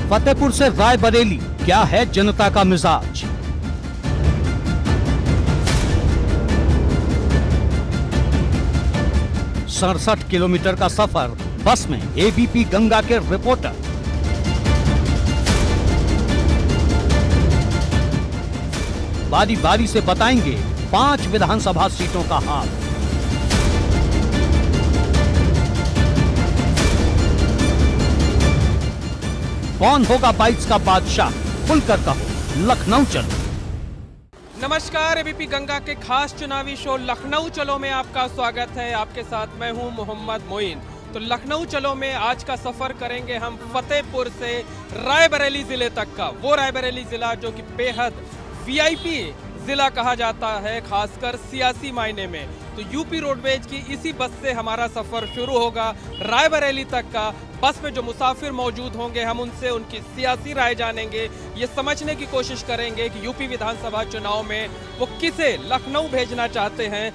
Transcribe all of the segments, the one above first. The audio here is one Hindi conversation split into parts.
फतेहपुर से रायबरेली, क्या है जनता का मिजाज? सड़सठ किलोमीटर का सफर बस में एबीपी गंगा के रिपोर्टर। बारी बारी से बताएंगे 5 विधानसभा सीटों का हाल। कौन होगा 22 का बादशाह? खुलकर कहो, लखनऊ चलो। नमस्कार, एबीपी गंगा के खास चुनावी शो लखनऊ चलो में आपका स्वागत है। आपके साथ मैं हूं मोहम्मद मोइन। तो लखनऊ चलो में आज का सफर करेंगे हम फतेहपुर से रायबरेली जिले तक का। वो रायबरेली जिला जो कि बेहद वीआईपी जिला कहा जाता है, खासकर सियासी मायने में। तो यूपी रोडवेज की इसी बस से हमारा सफर शुरू होगा रायबरेली तक का। बस में जो मुसाफिर मौजूद होंगे, हम उनसे उनकी सियासी राय जानेंगे, ये समझने की कोशिश करेंगे कि यूपी विधानसभा चुनाव में वो किसे लखनऊ भेजना चाहते हैं।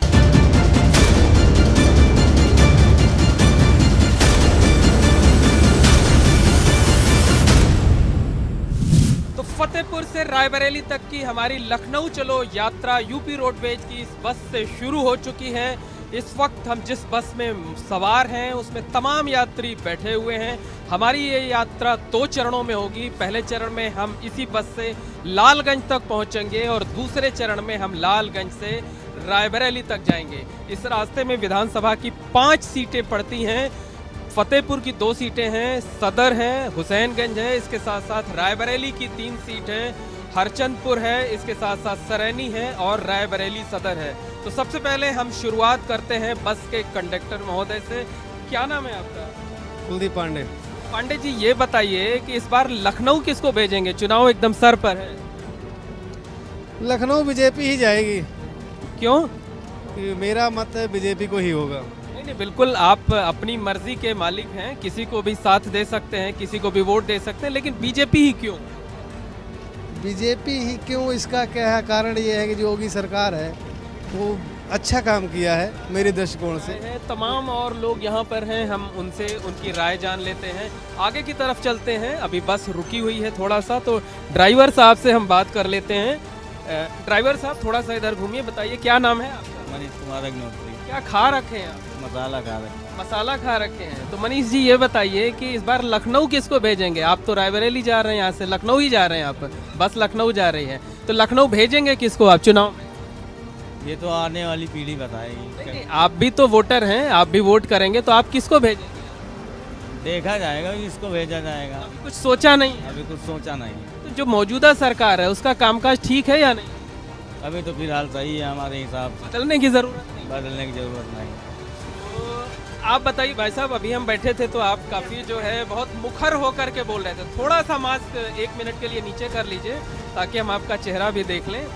तो फतेहपुर से रायबरेली तक की हमारी लखनऊ चलो यात्रा यूपी रोडवेज की इस बस से शुरू हो चुकी है। इस वक्त हम जिस बस में सवार हैं उसमें तमाम यात्री बैठे हुए हैं। हमारी ये यात्रा 2 चरणों में होगी। पहले चरण में हम इसी बस से लालगंज तक पहुंचेंगे और दूसरे चरण में हम लालगंज से रायबरेली तक जाएंगे। इस रास्ते में विधानसभा की 5 सीटें पड़ती हैं। फतेहपुर की 2 सीटें हैं, सदर है, हुसैनगंज है, इसके साथ साथ रायबरेली की 3 सीट हैं, हरचंदपुर है, इसके साथ साथ सरैनी है और रायबरेली सदर है। तो सबसे पहले हम शुरुआत करते हैं बस के कंडक्टर महोदय से। क्या नाम है आपका? कुलदीप पांडे। पांडे जी, ये बताइए कि इस बार लखनऊ किसको भेजेंगे? चुनाव एकदम सर पर है। लखनऊ बीजेपी ही जाएगी। क्यों? मेरा मत है बीजेपी को ही होगा। नहीं, बिल्कुल आप अपनी मर्जी के मालिक हैं, किसी को भी साथ दे सकते हैं, किसी को भी वोट दे सकते हैं, लेकिन बीजेपी ही क्यों? बीजेपी ही क्यों, इसका क्या है कारण? ये है कि जो योगी सरकार है वो अच्छा काम किया है मेरे दृष्टिकोण से। तमाम और लोग यहाँ पर हैं, हम उनसे उनकी राय जान लेते हैं। आगे की तरफ चलते हैं। अभी बस रुकी हुई है थोड़ा सा, तो ड्राइवर साहब से हम बात कर लेते हैं। ड्राइवर साहब, थोड़ा सा इधर घूमिए, बताइए क्या नाम है आपका? मनीष कुमार अग्निहोत्री। क्या खा रखे हैं आप? मसाला खा रहे हैं। मसाला खा रखे हैं। तो मनीष जी, ये बताइए कि इस बार लखनऊ किसको भेजेंगे? आप तो रायबरेली जा रहे हैं, यहाँ से लखनऊ ही जा रहे हैं, आप बस लखनऊ जा रही है, तो लखनऊ भेजेंगे किसको आप चुनाव में? ये तो आने वाली पीढ़ी बताएगी। नहीं, आप भी तो वोटर हैं, आप भी वोट करेंगे, तो आप किसको भेजेंगे? देखा जाएगा कि इसको भेजा जाएगा। अभी कुछ सोचा नहीं है? अभी कुछ सोचा नहीं। तो जो मौजूदा सरकार है उसका कामकाज ठीक है या नहीं? अभी तो फिलहाल सही है हमारे हिसाब से। बदलने की जरूरत नहीं? बदलने की जरूरत नहीं। तो आप बताइए भाई साहब, अभी हम बैठे थे तो आप काफ़ी जो है बहुत मुखर होकर के बोल रहे थे। थोड़ा सा मास्क 1 मिनट के लिए नीचे कर लीजिए ताकि हम आपका चेहरा भी देख लें।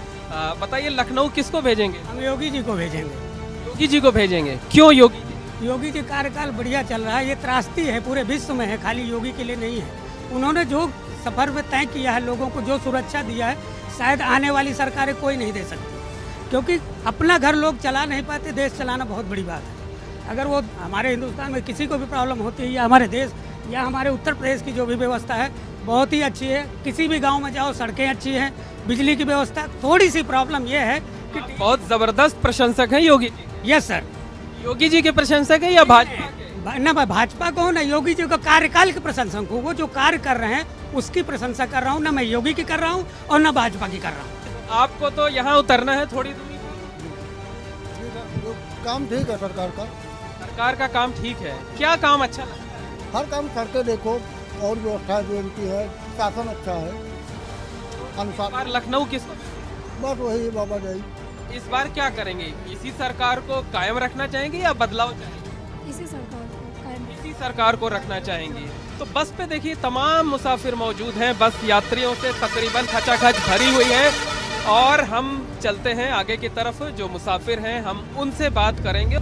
बताइए, लखनऊ किसको भेजेंगे? हम योगी जी को भेजेंगे। योगी जी को भेजेंगे, क्यों योगी जी? योगी जी कार्यकाल बढ़िया चल रहा है, ये त्रासदी है पूरे विश्व में है, खाली योगी के लिए नहीं है। उन्होंने जो सफर में तय किया है, लोगों को जो सुरक्षा दिया है, शायद आने वाली सरकारें कोई नहीं दे सकती, क्योंकि अपना घर लोग चला नहीं पाते, देश चलाना बहुत बड़ी बात है। अगर वो हमारे हिंदुस्तान में किसी को भी प्रॉब्लम होती है, या हमारे देश या हमारे उत्तर प्रदेश की जो भी व्यवस्था है बहुत ही अच्छी है। किसी भी गांव में जाओ, सड़कें अच्छी हैं, बिजली की व्यवस्था। थोड़ी सी प्रॉब्लम ये है कि बहुत जबरदस्त प्रशंसक हैं योगी जी। Yes sir. योगी जी के प्रशंसक हैं या भाजपा? ना मैं भाजपा को हूँ, ना योगी जी का कार्यकाल के प्रशंसक हूँ। वो जो कार्य कर रहे हैं उसकी प्रशंसा कर रहा हूँ, ना मैं योगी की कर रहा हूँ और ना भाजपा की कर रहा हूँ। आपको तो यहाँ उतरना है थोड़ी दूरी पर। काम ठीक है सरकार का। सरकार का काम ठीक है, क्या काम अच्छा लगा? हर काम करके देखो, और व्यवस्था जो इनकी है, शासन अच्छा है, इस बार लखनऊ किसको? बस वही बाबा जाई। इस बार क्या करेंगे? इसी सरकार को कायम रखना चाहेंगे या बदलाव चाहेंगे? इसी सरकार को कायम। इसी सरकार को रखना चाहेंगे। तो बस पे देखिए तमाम मुसाफिर मौजूद हैं, बस यात्रियों से तकरीबन खचाखच भरी हुई है और हम चलते हैं आगे की तरफ। जो मुसाफिर हैं हम उनसे बात करेंगे।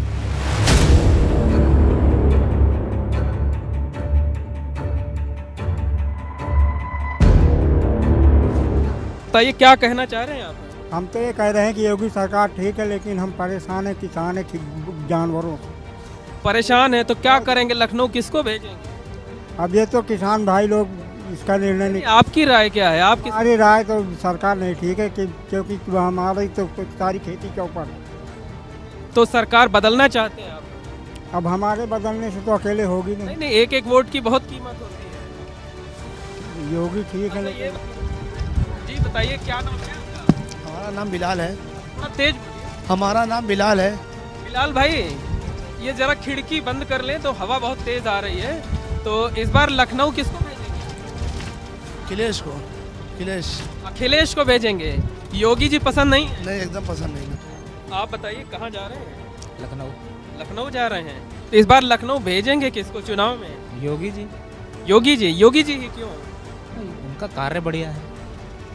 बताइए, क्या कहना चाह रहे हैं आप? हम तो ये कह रहे हैं कि योगी सरकार ठीक है, लेकिन हम परेशान है, किसान है, जानवरों से परेशान है। तो क्या करेंगे? लखनऊ किसको भेजेंगे? अब ये तो किसान भाई लोग इसका निर्णय नहीं। आपकी राय क्या है? आपकी हमारी राय तो सरकार नहीं ठीक है कि क्योंकि हमारी तो सारी खेती के ऊपर। तो सरकार बदलना चाहते हैं आप? अब हमारे बदलने से तो अकेले होगी नहीं नहीं। नहीं, एक एक वोट की बहुत कीमत होती है। योगी ठीक है अच्छा, लेकिन जी बताइए क्या नाम है आपका? हमारा नाम बिलाल है। थोड़ा तेज बोलिए। हमारा नाम बिलाल है। बिलाल भाई, ये जरा खिड़की बंद कर लें तो हवा बहुत तेज आ रही है। तो इस बार लखनऊ किसको भेजेंगे? अखिलेश को। अखिलेश को भेजेंगे। योगी जी पसंद नहीं है? नहीं, एकदम पसंद नहीं। आप बताइए कहाँ जा रहे हैं? लखनऊ। लखनऊ जा रहे हैं। तो इस बार लखनऊ भेजेंगे किसको चुनाव में? योगी जी। योगी जी ही क्यों? उनका कार्य बढ़िया है।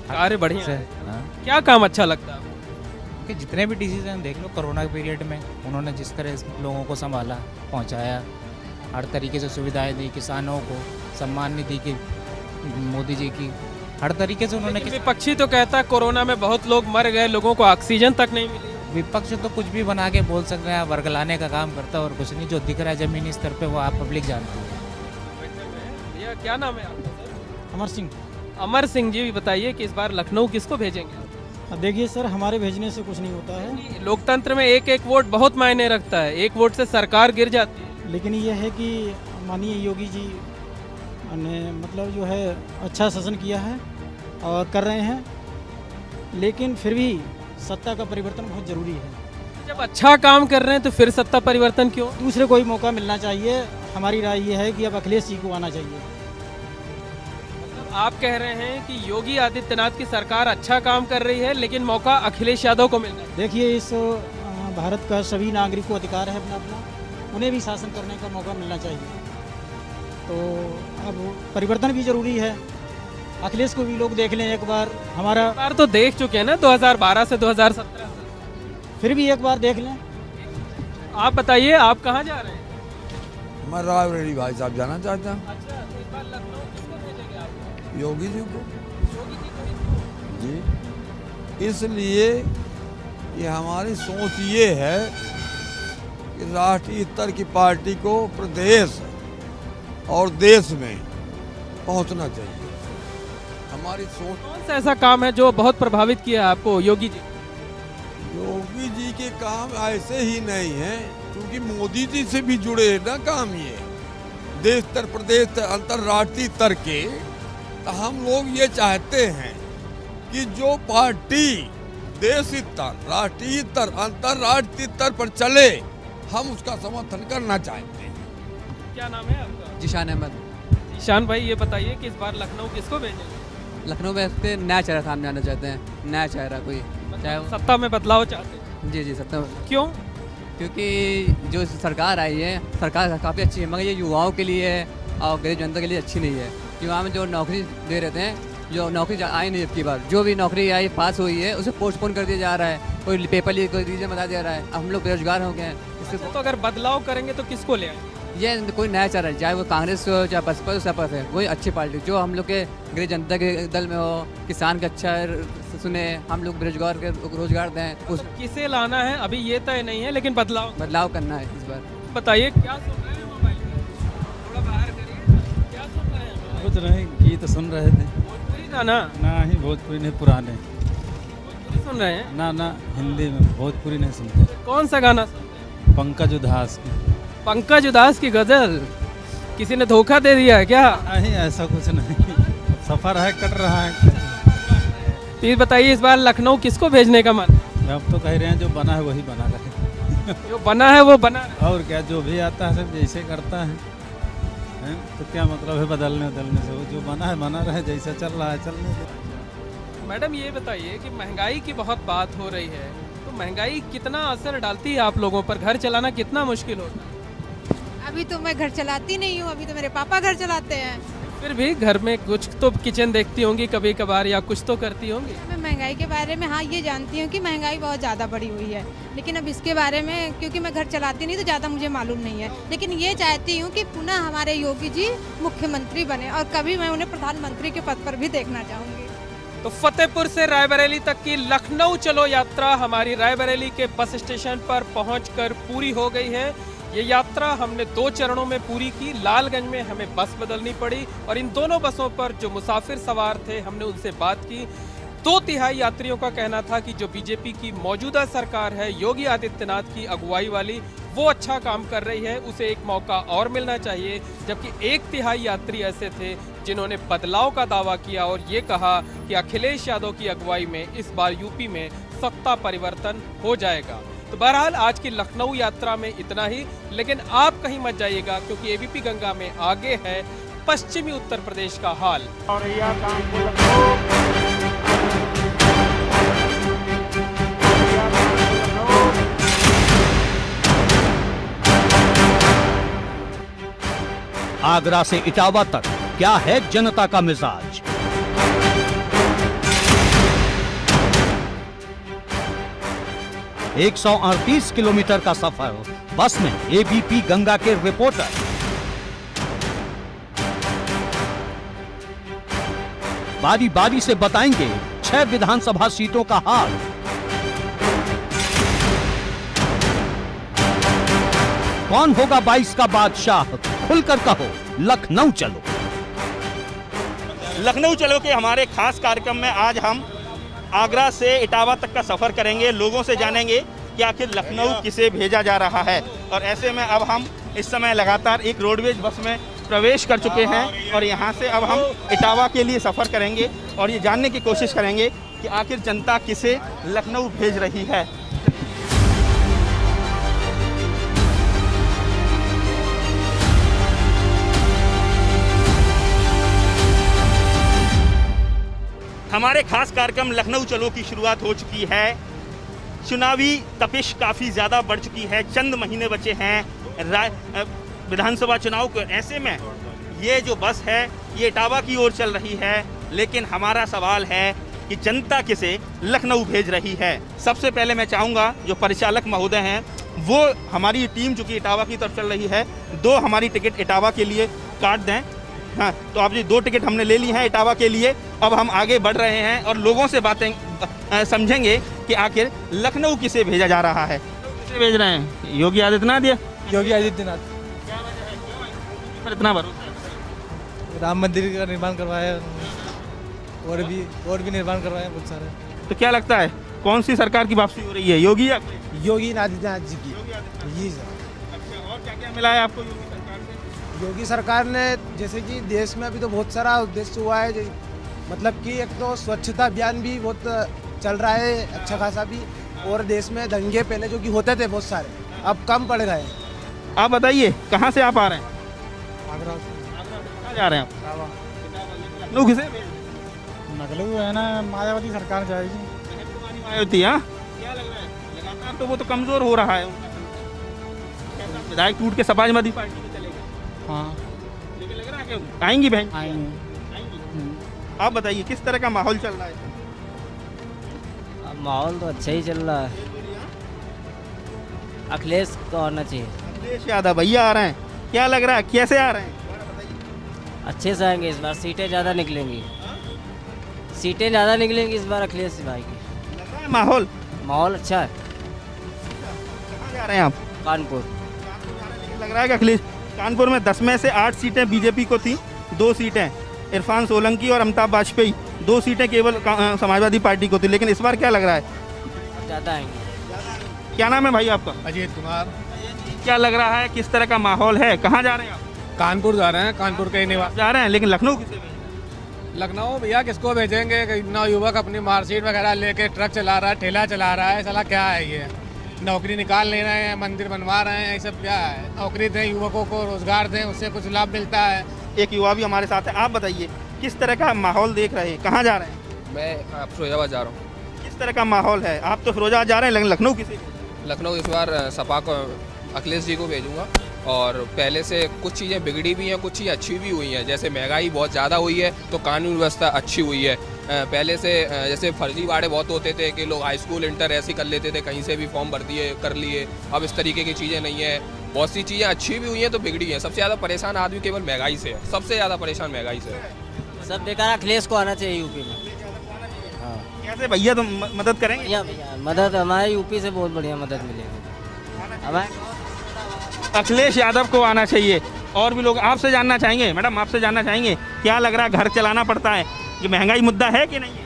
कार्य बढ़िया है। हाँ। क्या काम अच्छा लगता है आपको? कि जितने भी डिसीजन देख लो कोरोना के पीरियड में उन्होंने जिस तरह लोगों को संभाला, पहुंचाया, हर तरीके से सुविधाएं दी, किसानों को सम्मान निधि की, मोदी जी की, हर तरीके से उन्होंने। लेकिन विपक्षी तो कहता है कोरोना में बहुत लोग मर गए, लोगों को ऑक्सीजन तक नहीं मिली। विपक्ष तो कुछ भी बना के बोल सकते हैं, वर्गलाने का काम करता है और कुछ नहीं। जो दिख रहा है जमीनी स्तर पे वो आप पब्लिक जानती है। भैया क्या नाम है आपका सर? अमर सिंह। अमर सिंह जी, बताइए कि इस बार लखनऊ किसको भेजेंगे? देखिए सर, हमारे भेजने से कुछ नहीं होता है, लोकतंत्र में एक एक वोट बहुत मायने रखता है। एक वोट से सरकार गिर जाती है। लेकिन ये है कि माननीय योगी जी ने मतलब जो है अच्छा शासन किया है और कर रहे हैं, लेकिन फिर भी सत्ता का परिवर्तन बहुत ज़रूरी है। जब अच्छा काम कर रहे हैं तो फिर सत्ता परिवर्तन क्यों? दूसरे को ही मौका मिलना चाहिए। हमारी राय ये है कि अब अखिलेश जी को आना चाहिए। आप कह रहे हैं कि योगी आदित्यनाथ की सरकार अच्छा काम कर रही है, लेकिन मौका अखिलेश यादव को मिलना है। देखिए, इस भारत का सभी नागरिक को अधिकार है अपना अपना, उन्हें भी शासन करने का मौका मिलना चाहिए। तो अब परिवर्तन भी ज़रूरी है। अखिलेश को भी लोग देख लें एक बार। हमारा बार तो देख चुके हैं ना, 2012 से 2017। फिर भी एक बार देख लें। आप बताइए, आप कहाँ जा रहे हैं? मैं रायबरेली भाई साहब जाना चाहता हूँ। अच्छा, तो इस बार लखनऊ किसको भेजेंगे आप? योगी जी को। योगी जी को क्यों? जी, इसलिए कि हमारी सोच ये है कि राष्ट्रीय स्तर की पार्टी को प्रदेश और देश में पहुंचना चाहिए। हमारी सोच। कौन सा ऐसा काम है जो बहुत प्रभावित किया आपको योगी जी? योगी जी के काम ऐसे ही नहीं है, क्योंकि मोदी जी से भी जुड़े हैं ना काम ये, देश स्तर, प्रदेश स्तर, अंतर्राष्ट्रीय स्तर के। तो हम लोग ये चाहते हैं कि जो पार्टी देश स्तर, राष्ट्रीय स्तर, अंतर्राष्ट्रीय स्तर पर चले, हम उसका समर्थन करना चाहते हैं। क्या नाम है आपका? जिशान अहमद। ईशान भाई, ये बताइए कि इस बार लखनऊ किसको भेजेंगे? लखनऊ में से नया चेहरा सामने आना चाहते हैं, नया चेहरा कोई, चाहे वो सत्ता में बदलाव चाहते हैं। जी सत्ता। क्यों? क्योंकि जो सरकार आई है, सरकार काफ़ी अच्छी है, मगर ये युवाओं के लिए और गरीब जनता के लिए अच्छी नहीं है। युवाओं में जो नौकरी दे रहे थे, जो नौकरी आई नहीं अब की बार, जो भी नौकरी आई पास हुई है उसे पोस्टपोन कर दिया जा रहा है। कोई पेपर लीक, कोई रीजन बता दे रहा है। अब हम लोग बेरोजगार हो गए हैं। अच्छा, तो अगर बदलाव करेंगे तो किसको ले आएंगे? ये कोई नया चेहरा है, चाहे वो कांग्रेस हो चाहे बसपा, सपा है, वही अच्छी पार्टी जो हम लोग के गरीब जनता के दल में हो, किसान का अच्छा सुने, हम लोग बेरोजगार के रोजगार दें। उस किसे लाना है अभी ये तय नहीं है, लेकिन बदलाव करना है इस बार। बताइए क्या सुन रहे हैं मोबाइल में? थोड़ा बाहर करिए। क्या सुन रहे हैं? कुछ नहीं, गीत सुन रहे थे। भोजपुरी गाना? ना ही भोजपुरी नहीं, पुराने। भोजपुरी सुन रहे हैं? ना हिंदी में, भोजपुरी नहीं सुनते। कौन सा गाना सुनते हैं? पंकज उधास की। पंकज उधास की गजल? किसी ने धोखा दे दिया है क्या? नहीं, ऐसा कुछ नहीं, सफर है, कट रहा है। प्लीज बताइए, इस बार लखनऊ किसको भेजने का मन? अब तो कह रहे हैं जो बना है वही बना रहे। जो बना है वो बना रहे। और क्या, जो भी आता है सब जैसे करता है, तो क्या मतलब है बदलने से? वो जो बना है बना रहे, जैसा चल रहा है चलने दे। मैडम ये बताइए कि महंगाई की बहुत बात हो रही है, तो महंगाई कितना असर डालती है आप लोगों पर? घर चलाना कितना मुश्किल होता है? अभी तो मैं घर चलाती नहीं हूँ, अभी तो मेरे पापा घर चलाते हैं। फिर भी घर में कुछ तो किचन देखती होंगी कभी कभार, या कुछ तो करती होंगी। मैं महंगाई के बारे में हाँ ये जानती हूँ कि महंगाई बहुत ज़्यादा बढ़ी हुई है, लेकिन अब इसके बारे में क्योंकि मैं घर चलाती नहीं तो ज़्यादा मुझे मालूम नहीं है। लेकिन ये चाहती हूँ कि पुनः हमारे योगी जी मुख्यमंत्री बने और कभी मैं उन्हें प्रधानमंत्री के पद पर भी देखना चाहूँगी। तो फतेहपुर से रायबरेली तक की लखनऊ चलो यात्रा हमारी रायबरेली के बस स्टेशन पर पहुंचकर पूरी हो गई है। ये यात्रा हमने 2 चरणों में पूरी की। लालगंज में हमें बस बदलनी पड़ी और इन दोनों बसों पर जो मुसाफिर सवार थे हमने उनसे बात की। 2/3 यात्रियों का कहना था कि जो बीजेपी की मौजूदा सरकार है योगी आदित्यनाथ की अगुवाई वाली, वो अच्छा काम कर रही है, उसे एक मौका और मिलना चाहिए। जबकि 1/3 यात्री ऐसे थे जिन्होंने बदलाव का दावा किया और ये कहा कि अखिलेश यादव की अगुवाई में इस बार यूपी में सत्ता परिवर्तन हो जाएगा। तो बहरहाल आज की लखनऊ यात्रा में इतना ही, लेकिन आप कहीं मत जाइएगा क्योंकि एबीपी गंगा में आगे है पश्चिमी उत्तर प्रदेश का हाल। आगरा से इटावा तक क्या है जनता का मिजाज? एक 138 किलोमीटर का सफर बस में एबीपी गंगा के रिपोर्टर। बारी बारी से बताएंगे 6 विधानसभा सीटों का हाल। कौन होगा 22 का बादशाह? खुलकर कहो, लखनऊ चलो। लखनऊ चलो के हमारे खास कार्यक्रम में आज हम आगरा से इटावा तक का सफ़र करेंगे, लोगों से जानेंगे कि आखिर लखनऊ किसे भेजा जा रहा है। और ऐसे में अब हम इस समय लगातार एक रोडवेज बस में प्रवेश कर चुके हैं और यहाँ से अब हम इटावा के लिए सफ़र करेंगे और ये जानने की कोशिश करेंगे कि आखिर जनता किसे लखनऊ भेज रही है। हमारे खास कार्यक्रम लखनऊ चलो की शुरुआत हो चुकी है। चुनावी तपिश काफ़ी ज़्यादा बढ़ चुकी है, चंद महीने बचे हैं विधानसभा चुनाव को। ऐसे में ये जो बस है ये इटावा की ओर चल रही है, लेकिन हमारा सवाल है कि जनता किसे लखनऊ भेज रही है। सबसे पहले मैं चाहूँगा जो परिचालक महोदय हैं वो हमारी टीम जो कि इटावा की तरफ चल रही है, 2 हमारी टिकट इटावा के लिए काट दें। हाँ, तो आप जी 2 टिकट हमने ले ली हैं इटावा के लिए। अब हम आगे बढ़ रहे हैं और लोगों से बातें समझेंगे कि आखिर लखनऊ किसे भेजा जा रहा है। किसे भेज रहे हैं? योगी आदित्यनाथ या योगी आदित्यनाथ। पर इतना भरोसा? राम मंदिर का निर्माण करवाया और भी निर्माण करवाया बहुत सारे। तो क्या लगता है कौन सी सरकार की वापसी हो रही है, योगी या योगी आदित्यनाथ जी की? जी सर। अच्छा, और क्या क्या मिला है आपको योगी सरकार से? योगी सरकार ने जैसे कि देश में अभी तो बहुत सारा उद्देश्य हुआ है, मतलब कि एक तो स्वच्छता अभियान भी बहुत चल रहा है अच्छा खासा भी, और देश में दंगे पहले जो कि होते थे बहुत सारे अब कम पड़ गए। आप बताइए कहाँ से आप आ रहे हैं? आगरा से। कहाँ जा रहे हैं आप? लखनऊ किसे? लखनऊ है ना, मायावती सरकार जाएगी। मायावती? हाँ, क्या लग रहा है लगातार तो वो तो कमजोर हो रहा है, विधायक टूट के समाजवादी पार्टी में चलेगा। हाँ, लेकिन लग रहा है कि आएंगी बहन। आएंगी। आप बताइए किस तरह का माहौल चल रहा है? माहौल तो अच्छा ही चल रहा है। अखिलेश को आना चाहिए। अखिलेश यादव भैया आ रहे हैं, क्या लग रहा है कैसे आ रहे हैं? अच्छे से आएंगे इस बार, सीटें ज़्यादा निकलेंगी, सीटें ज़्यादा निकलेंगी इस बार अखिलेश भाई की। लग रहा है माहौल अच्छा है। कहाँ जा रहे हैं आप? कानपुर। लग रहा है कि अखिलेश कानपुर में 10 में से 8 सीटें बीजेपी को थी, 2 सीटें इरफान सोलंकी और अमिताभ वाजपेयी, 2 सीटें केवल समाजवादी पार्टी को थी। लेकिन इस बार क्या लग रहा है? ज़्यादा आएंगे। क्या नाम है भाई आपका? अजीत कुमार। क्या लग रहा है किस तरह का माहौल है? कहाँ जा रहे हैं आप? कानपुर जा रहे हैं, कानपुर के निवास जा रहे हैं। लेकिन लखनऊ किसे? लखनऊ भैया किसको भेजेंगे? नवयुवक अपनी मार्कशीट वगैरह लेके ट्रक चला रहा है, ठेला चला रहा है, साला क्या है ये? नौकरी निकाल ले रहे हैं, मंदिर बनवा रहे हैं, ये सब क्या है? नौकरी दें युवकों को, रोजगार दें, उससे कुछ लाभ मिलता है। एक युवा भी हमारे साथ है, आप बताइए किस तरह का माहौल देख रहे हैं? कहाँ जा रहे हैं? मैं फिरोजाबाद जा रहा हूँ। किस तरह का माहौल है? आप तो फिरोजाबाद जा रहे हैं, लेकिन लखनऊ किसे? लखनऊ इस बार सपा को अखिलेश जी को भेजूंगा। और पहले से कुछ चीज़ें बिगड़ी भी हैं, कुछ चीज़ें अच्छी भी हुई हैं। जैसे महंगाई बहुत ज़्यादा हुई है तो कानून व्यवस्था अच्छी हुई है। पहले से जैसे फर्जीवाड़े बहुत होते थे कि लोग हाई स्कूल इंटर ऐसे कर लेते थे, कहीं से भी फॉर्म भर दिए कर लिए। अब इस तरीके की चीज़ें नहीं है, बहुत सी चीज़ें अच्छी भी हुई हैं तो बिगड़ी हैं। सबसे ज़्यादा परेशान आदमी केवल महंगाई से है, सबसे ज़्यादा परेशान महंगाई से है। सब बेकार, अखिलेश को आना चाहिए यूपी में। हाँ, कैसे भैया तो मदद करेंगे? भैया मदद हमारे यूपी से बहुत बढ़िया मदद मिलेगी हमें। अखिलेश यादव को आना चाहिए। और भी लोग आपसे जानना चाहेंगे, मैडम आपसे जानना चाहेंगे क्या लग रहा है, घर चलाना पड़ता है, ये महंगाई मुद्दा है कि नहीं है?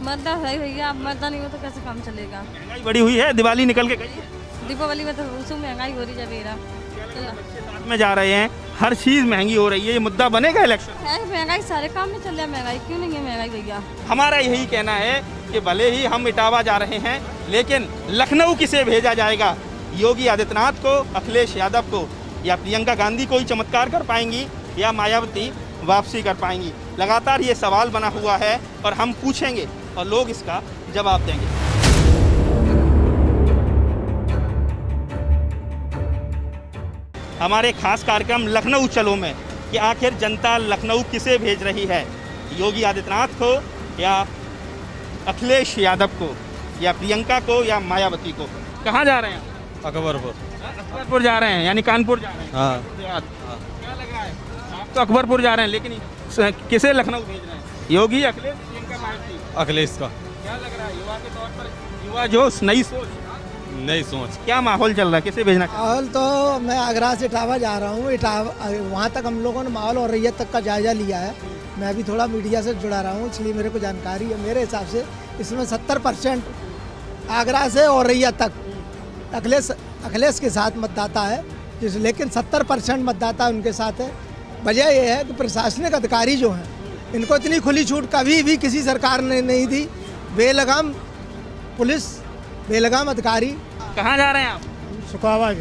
मुद्दा है भैया, अब मुद्दा नहीं हो तो कैसे काम चलेगा। महंगाई बढ़ी हुई है, दिवाली निकल के गई है, दीपावली में तो उसमें महंगाई हो रही है मेरा साथ में जा रहे हैं, हर चीज़ महंगी हो रही है, ये मुद्दा बनेगा इलेक्शन है। महंगाई सारे काम में चल रहा है, महंगाई क्यों नहीं है महंगाई भैया। हमारा यही कहना है कि भले ही हम इटावा जा रहे हैं, लेकिन लखनऊ किसे भेजा जाएगा, योगी आदित्यनाथ को, अखिलेश यादव को, या प्रियंका गांधी कोई चमत्कार कर पाएंगी, या मायावती वापसी कर पाएंगी। लगातार ये सवाल बना हुआ है और हम पूछेंगे और लोग इसका जवाब देंगे। हमारे खास कार्यक्रम लखनऊ चलो में कि आखिर जनता लखनऊ किसे भेज रही है, योगी आदित्यनाथ को या अखिलेश यादव को, या प्रियंका को, या मायावती को। कहाँ जा रहे हैं? अकबरपुर। अकबरपुर जा रहे हैं, यानी कानपुर जा रहे हैं। हाँ। क्या लग रहा है, आप तो अकबरपुर जा रहे हैं, लेकिन किसे लखनऊ भेज रहे हैं, योगी, अखिलेश, प्रियंका, मायावती? अखिलेश का। क्या लग रहा है युवा के तौर पर, युवा जोश, नई सोच? नई सोच। क्या माहौल चल रहा है, किसे भेजना? माहौल तो मैं आगरा से इटावा जा रहा हूँ, वहाँ तक हम लोगों ने माहौल और रैयत तक का जायजा लिया है। मैं अभी थोड़ा मीडिया से जुड़ा रहा हूँ, इसलिए मेरे को जानकारी है। मेरे हिसाब से इसमें 70% आगरा से और रैयत तक अखिलेश के साथ मतदाता है, लेकिन 70% मतदाता उनके साथ है। वजह यह है कि प्रशासनिक अधिकारी जो हैं, इनको इतनी खुली छूट कभी भी किसी सरकार ने नहीं दी। बेलगाम पुलिस, बेलगाम अधिकारी। कहाँ जा रहे हैं आप? शिकवा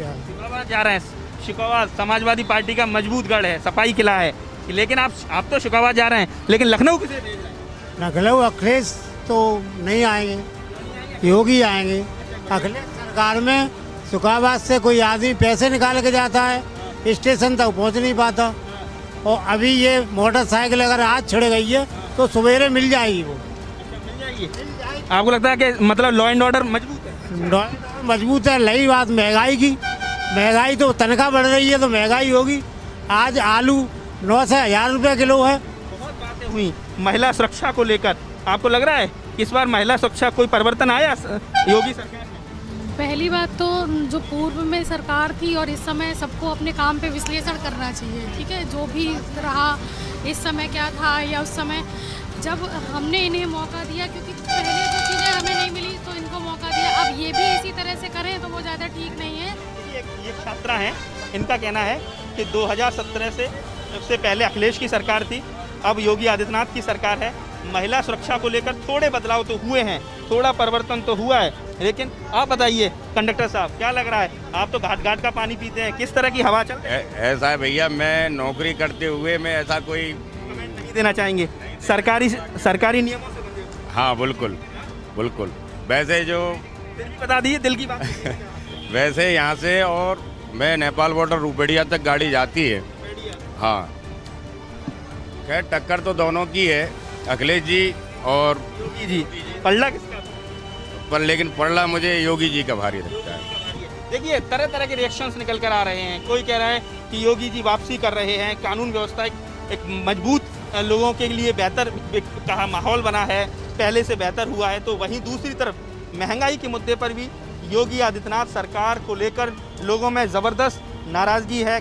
जा रहे हैं। शिकवा समाजवादी पार्टी का मजबूत गढ़ है, सफाई किला है, लेकिन आप तो शिकवा जा रहे हैं, लेकिन लखनऊ किसे भेज रहे हैं? लखनऊ अखिलेश तो नहीं आएंगे, योगी आएंगे। अखिलेश सरकार में सुखाबाद से कोई आदमी पैसे निकाल के जाता है, स्टेशन तक पहुंच नहीं पाता, और अभी ये मोटरसाइकिल अगर आज छिड़ गई है तो सवेरे मिल जाएगी वो। आपको लगता है कि मतलब लॉ एंड ऑर्डर मजबूत है? मजबूत है। रही बात महंगाई की, महंगाई तो तनख्वाह बढ़ रही है तो महंगाई होगी। आज आलू 9 से 1000 रुपये किलो है। बहुत बातें हुई महिला सुरक्षा को लेकर, आपको लग रहा है इस बार महिला सुरक्षा कोई परिवर्तन आया योगी सरकार में? पहली बात तो जो पूर्व में सरकार थी और इस समय सबको अपने काम पे विश्लेषण करना चाहिए, ठीक है। जो भी रहा इस समय क्या था या उस समय जब हमने इन्हें मौका दिया, क्योंकि पहले जो चीज़ें हमें नहीं मिली तो इनको मौका दिया, अब ये भी इसी तरह से करें तो वो ज़्यादा ठीक नहीं है। ये छात्रा हैं, इनका कहना है कि 2017 से पहले अखिलेश की सरकार थी, अब योगी आदित्यनाथ की सरकार है। महिला सुरक्षा को लेकर थोड़े बदलाव तो हुए हैं, थोड़ा परिवर्तन तो हुआ है, लेकिन आप बताइए कंडक्टर साहब, क्या लग रहा है? आप तो घाट घाट का पानी पीते हैं, किस तरह की हवा चल रही है? ऐसा है भैया, मैं नौकरी करते हुए मैं ऐसा कोई कमेंट नहीं देना चाहेंगे। सरकारी नियमों से बंधे हो? हाँ बिल्कुल बिल्कुल। वैसे जो फिर भी बता दीजिए दिल की बात। वैसे यहाँ से और मैं नेपाल बॉर्डर रूपेडिया तक गाड़ी जाती है। हाँ, खैर टक्कर तो दोनों की है, अखिलेश जी और योगी जी। पलड़ा किसका? पर लेकिन पलड़ा मुझे योगी जी का भारी लगता है। देखिए तरह तरह के रिएक्शंस निकल कर आ रहे हैं। कोई कह रहा है कि योगी जी वापसी कर रहे हैं, कानून व्यवस्था एक मजबूत लोगों के लिए बेहतर कहा माहौल बना है, पहले से बेहतर हुआ है। तो वहीं दूसरी तरफ महंगाई के मुद्दे पर भी योगी आदित्यनाथ सरकार को लेकर लोगों में ज़बरदस्त नाराज़गी है।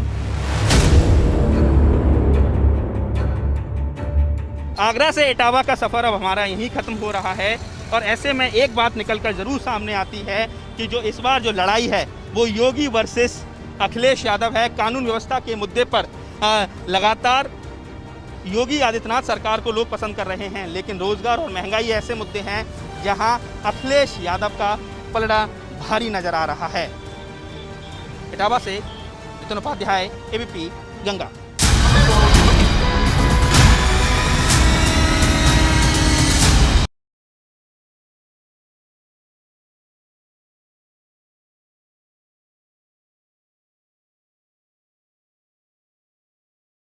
आगरा से इटावा का सफ़र अब हमारा यहीं ख़त्म हो रहा है, और ऐसे में एक बात निकलकर ज़रूर सामने आती है कि जो इस बार जो लड़ाई है वो योगी वर्सेस अखिलेश यादव है। कानून व्यवस्था के मुद्दे पर लगातार योगी आदित्यनाथ सरकार को लोग पसंद कर रहे हैं, लेकिन रोजगार और महंगाई ऐसे मुद्दे हैं जहां अखिलेश यादव का पलड़ा भारी नजर आ रहा है। इटावा से नितिन उपाध्याय, एबीपी गंगा।